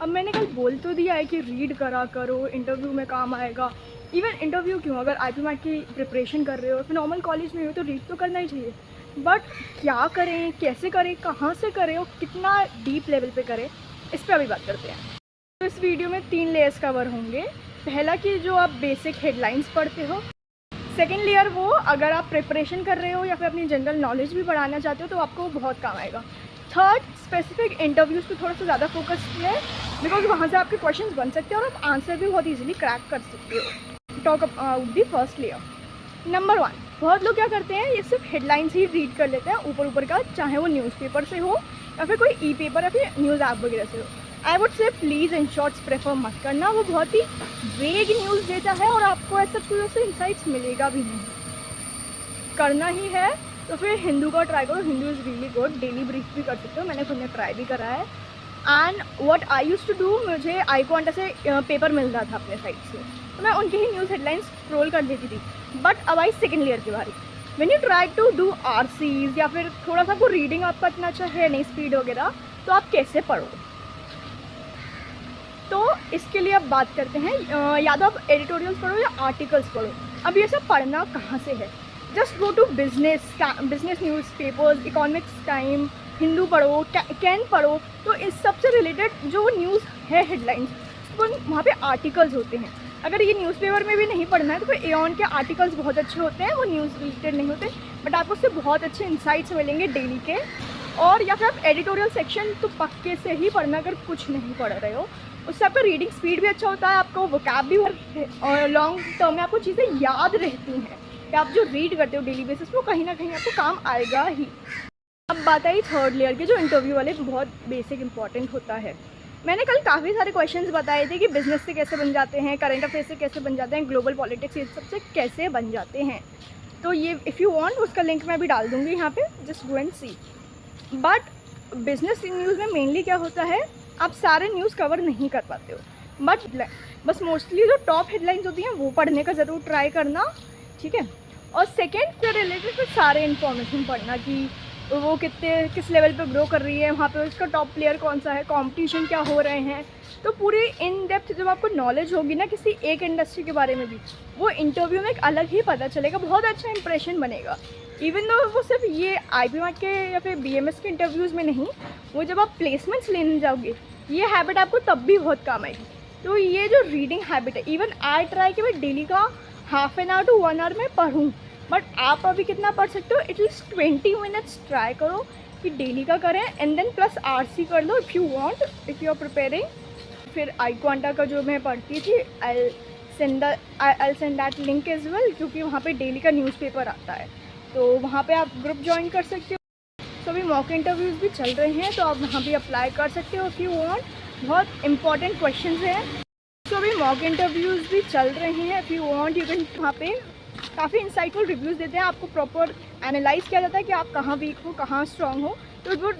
अब मैंने कल बोल तो दिया है कि रीड करा करो, इंटरव्यू में काम आएगा। इवन इंटरव्यू क्यों, अगर IIMAT की प्रिपरेशन कर रहे हो, फिर नॉर्मल कॉलेज में हो तो रीड तो करना ही चाहिए। बट क्या करें, कैसे करें, कहाँ से करें और कितना डीप लेवल पे करें, इस पर अभी बात करते हैं। तो इस वीडियो में 3 लेयर्स कवर होंगे। पहला कि जो आप बेसिक हेडलाइंस पढ़ते हो। सेकेंड लेयर वो अगर आप प्रिपरेशन कर रहे हो या फिर अपनी जनरल नॉलेज भी बढ़ाना चाहते हो तो आपको बहुत काम आएगा। थर्ड, स्पेसिफिक इंटरव्यूज़ पे थोड़ा सा ज़्यादा फोकस किया है, बिकॉज वहाँ से आपके क्वेश्चंस बन सकते हैं और आप आंसर भी बहुत इजीली क्रैक कर सकते हो। Talk about the first layer. Number 1, बहुत लोग क्या करते हैं, ये सिर्फ हेडलाइंस ही रीड कर लेते हैं ऊपर का, चाहे वो न्यूज़पेपर से हो या फिर कोई ई-पेपर या फिर न्यूज़ ऐप वगैरह से हो। I would say please in shorts prefer मत करना, वो बहुत ही वेग न्यूज़ देता है और आपको ऐसा कोई से इंसाइट्स मिलेगा भी नहीं। करना ही है तो फिर हिंदू का ट्राई करो, Hindu is really good, daily brief भी कर सकते हो, मैंने खुद ने ट्राई भी करा है। And what I used to do, मुझे iQuanta से पेपर मिल रहा था अपने साइट से, तो मैं उनके ही न्यूज़ हेडलाइंस स्क्रॉल कर लेती थी। बट अब आई सेकेंड लेयर के बारे में, when you try to do RCs या फिर थोड़ा सा आपको रीडिंग आपका इतना अच्छा है नहीं, स्पीड वगैरह, तो आप कैसे पढ़ोगे। तो इसके लिए अब बात करते हैं, या तो आप एडिटोरियल्स पढ़ो या आर्टिकल्स पढ़ो। अब ये सब पढ़ना कहाँ से है, just go to business newspapers, Economics Time, Hindu पढ़ो, कैन पढ़ो। तो इस सब से रिलेटेड जो न्यूज़ है हेडलाइंस, वो वहाँ पे आर्टिकल्स होते हैं। अगर ये न्यूज़पेपर में भी नहीं पढ़ना है तो फिर एऑन के आर्टिकल्स बहुत अच्छे होते हैं, वो न्यूज़ रिलेटेड नहीं होते, बट आपको उससे बहुत अच्छे इंसाइट्स मिलेंगे डेली के। और या फिर आप एडिटोरियल सेक्शन तो पक्के से ही पढ़ना अगर कुछ नहीं पढ़ रहे हो, उससे आपका रीडिंग स्पीड भी अच्छा होता है, आपको वोकैब भी, और लॉन्ग टर्म में आपको चीज़ें याद रहती हैं कि आप जो रीड करते हो डेली बेसिस पे, वो कहीं ना कहीं आपको काम आएगा ही। अब बात आई थर्ड लेयर की, जो इंटरव्यू वाले बहुत बेसिक इंपॉर्टेंट होता है। मैंने कल काफ़ी सारे क्वेश्चंस बताए थे कि बिजनेस से कैसे बन जाते हैं, करंट अफेयर से कैसे बन जाते हैं, ग्लोबल पॉलिटिक्स, ये सब से कैसे बन जाते हैं। तो ये इफ़ यू वांट उसका लिंक मैं भी डाल दूँगी यहाँ पे, just go and see. But business news में मेनली क्या होता है, आप सारे न्यूज़ कवर नहीं कर पाते हो, बट बस मोस्टली जो टॉप हेडलाइंस होती हैं वो पढ़ने का ज़रूर ट्राई करना, ठीक है। और सेकेंड से रिलेटेड फिर सारे इन्फॉर्मेशन पढ़ना कि वो किस लेवल पे ग्रो कर रही है, वहाँ पे उसका टॉप प्लेयर कौन सा है, कंपटीशन क्या हो रहे हैं। तो पूरी इन डेप्थ जब आपको नॉलेज होगी ना किसी एक इंडस्ट्री के बारे में भी, वो इंटरव्यू में एक अलग ही पता चलेगा, बहुत अच्छा इंप्रेशन बनेगा। इवन दो वो सिर्फ ये IIMAT के या फिर BMS के इंटरव्यूज़ में नहीं, वो जब आप प्लेसमेंट्स लेने जाओगे, ये हैबिट आपको तब भी बहुत काम आएगी। तो ये जो रीडिंग हैबिट है, इवन आई ट्राई कि मैं डेली का half an hour to 1 hour में पढ़ूँ, बट आप अभी कितना पढ़ सकते हो, एटलीस्ट 20 मिनट्स ट्राई करो कि डेली का करें, एंड देन प्लस RC कर लो if you want, if you are preparing. फिर iQuanta का जो मैं पढ़ती थी, I send that link as well, क्योंकि वहाँ पे डेली का न्यूज़पेपर आता है, तो वहाँ पे आप ग्रुप ज्वाइन कर सकते हो। तो अभी मॉक इंटरव्यूज़ भी चल रहे हैं, तो आप वहाँ भी अप्लाई कर सकते हो इफ़ यू वांट, बहुत इंपॉर्टेंट क्वेश्चंस हैं। तो अभी मॉक इंटरव्यूज़ भी चल रहे हैं, if you want you can, वहाँ पे काफ़ी इंसाइटफुल रिव्यूज़ देते हैं, आपको प्रॉपर एनालाइज किया जाता है कि आप कहाँ वीक हो, कहाँ स्ट्रॉन्ग हो, तो वो